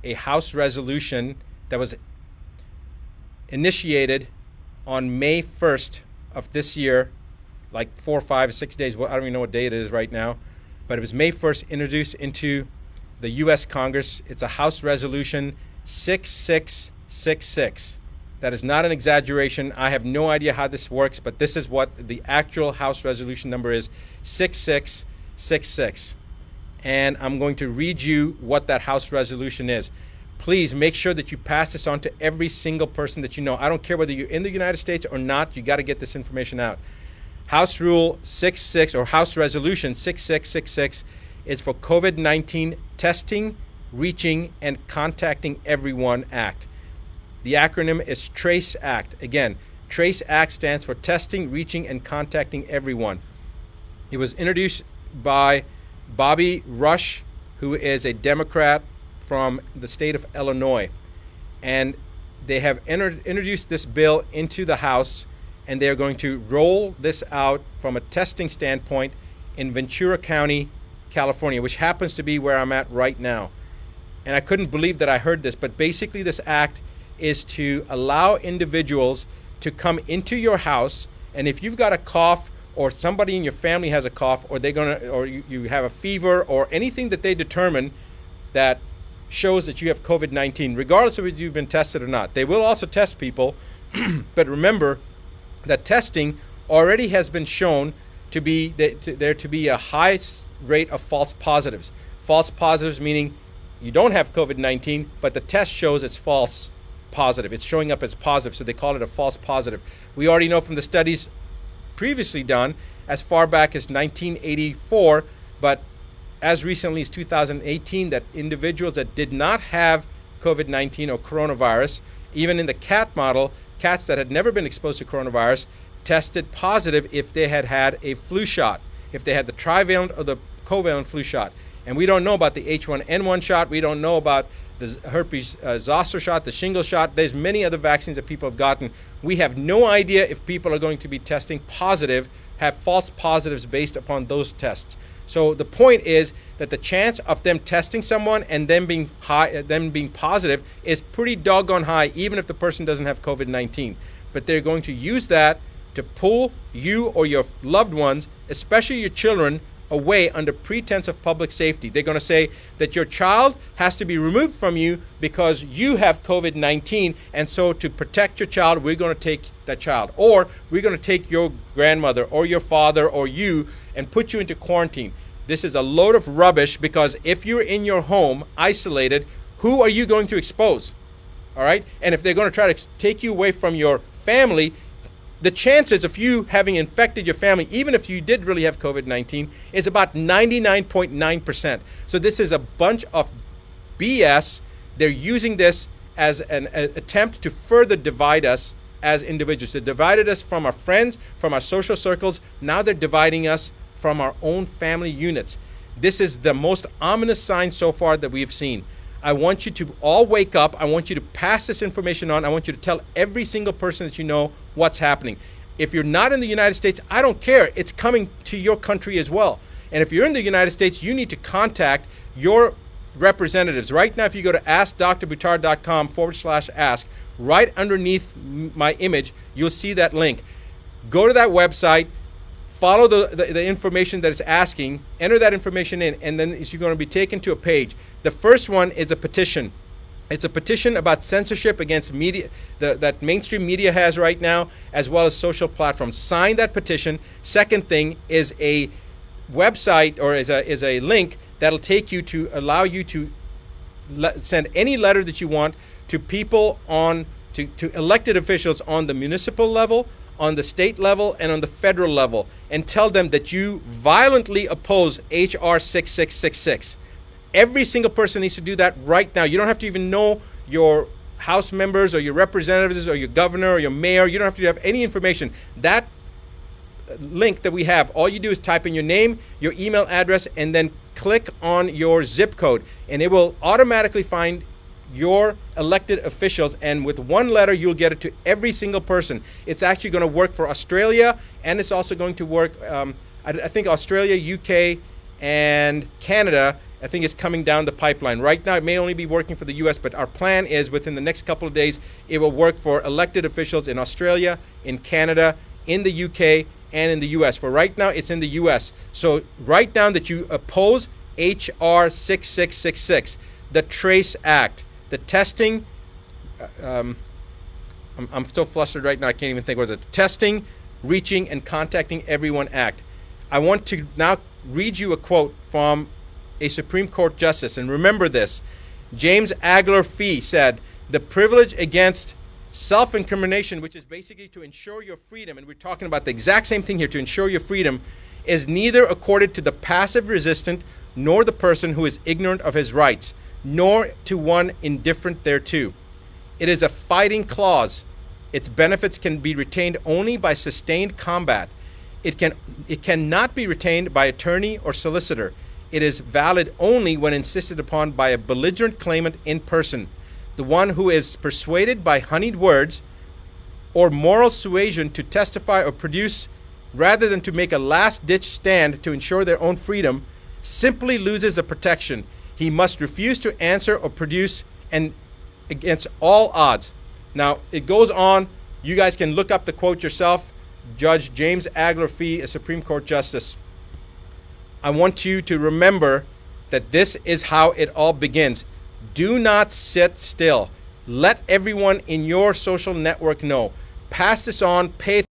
a House resolution that was initiated on May 1st of this year, like 4, 5, 6 days. Well, I don't even know what day it is right now, but it was May 1st, introduced into the U.S. Congress. It's a House Resolution 6666. That is not an exaggeration. I have no idea how this works, but this is what the actual House resolution number is, 6666. And I'm going to read you what that House resolution is. Please make sure that you pass this on to every single person that you know. I don't care whether you're in the United States or not, you got to get this information out. House Rule 66 or House Resolution 6666 is for COVID-19 testing, reaching, and contacting everyone act. The acronym is TRACE Act. Again, TRACE Act stands for testing, reaching, and contacting everyone. It was introduced by Bobby Rush, who is a Democrat from the state of Illinois. And they have introduced this bill into the House, and they're going to roll this out from a testing standpoint in Ventura County, California, which happens to be where I'm at right now. And I couldn't believe that I heard this, but basically this act is to allow individuals to come into your house, and if you've got a cough or somebody in your family has a cough, or you have a fever or anything that they determine that shows that you have COVID-19, regardless of whether you've been tested or not. They will also test people, but remember that testing already has been shown to be there to be a high rate of false positives. False positives meaning you don't have COVID-19, but the test shows it's false positive. It's showing up as positive, so they call it a false positive. We already know from the studies previously done as far back as 1984, but as recently as 2018, that individuals that did not have COVID-19 or coronavirus, even in the cat model, cats that had never been exposed to coronavirus tested positive if they had had a flu shot, if they had the trivalent or the covalent flu shot. And we don't know about the H1N1 shot. We don't know about the herpes zoster shot, the shingles shot. There's many other vaccines that people have gotten. We have no idea if people are going to be testing positive, have false positives based upon those tests. So the point is that the chance of them testing someone and them being positive is pretty doggone high, even if the person doesn't have COVID-19. But they're going to use that to pull you or your loved ones, especially your children, away under pretense of public safety. They're going to say that your child has to be removed from you because you have COVID-19, and so to protect your child, we're going to take that child. Or we're going to take your grandmother or your father or you and put you into quarantine. This is a load of rubbish, because if you're in your home isolated, who are you going to expose? All right? And if they're going to try to take you away from your family, the chances of you having infected your family, even if you did really have COVID-19, is about 99.9%. So this is a bunch of BS. They're using this as an attempt to further divide us as individuals. They divided us from our friends, from our social circles. Now they're dividing us from our own family units. This is the most ominous sign so far that we've seen. I want you to all wake up. I want you to pass this information on. I want you to tell every single person that you know what's happening. If you're not in the United States, I don't care. It's coming to your country as well. And if you're in the United States, you need to contact your representatives. Right now, if you go to askdrbuttar.com/ask, right underneath my image, you'll see that link. Go to that website, follow the information that it's asking, enter that information in, and then you're going to be taken to a page. The first one is a petition. It's a petition about censorship against media that mainstream media has right now, as well as social platforms. Sign that petition. Second thing is a website, or is a link that'll take you to allow you to send any letter that you want to people to elected officials on the municipal level, on the state level, and on the federal level, and tell them that you violently oppose H.R. 6666. Every single person needs to do that right now. You don't have to even know your House members or your representatives or your governor or your mayor. You don't have to have any information. That link that we have, all you do is type in your name, your email address, and then click on your zip code, and it will automatically find your elected officials, and with one letter you'll get it to every single person. It's actually going to work for Australia, and it's also going to work I think Australia, UK, and Canada, I think it's coming down the pipeline. Right now, it may only be working for the U.S., but our plan is within the next couple of days, it will work for elected officials in Australia, in Canada, in the UK, and in the U.S. For right now, it's in the U.S. So write down that you oppose H.R. 6666, the TRACE Act, the testing. I'm still flustered right now. I can't even think. What was it? Testing, Reaching, and Contacting Everyone Act. I want to now read you a quote from a Supreme Court justice. And remember this. James Agler Fee said, "The privilege against self-incrimination, which is basically to ensure your freedom," and we're talking about the exact same thing here, to ensure your freedom, "is neither accorded to the passive resistant nor the person who is ignorant of his rights, nor to one indifferent thereto. It is a fighting clause. Its benefits can be retained only by sustained combat. It cannot be retained by attorney or solicitor. It is valid only when insisted upon by a belligerent claimant in person, the one who is persuaded by honeyed words or moral suasion to testify or produce rather than to make a last-ditch stand to ensure their own freedom, simply loses the protection. He must refuse to answer or produce, and against all odds." Now, it goes on. You guys can look up the quote yourself. Judge James Agler Fee, a Supreme Court justice. I want you to remember that this is how it all begins. Do not sit still. Let everyone in your social network know. Pass this on. Pay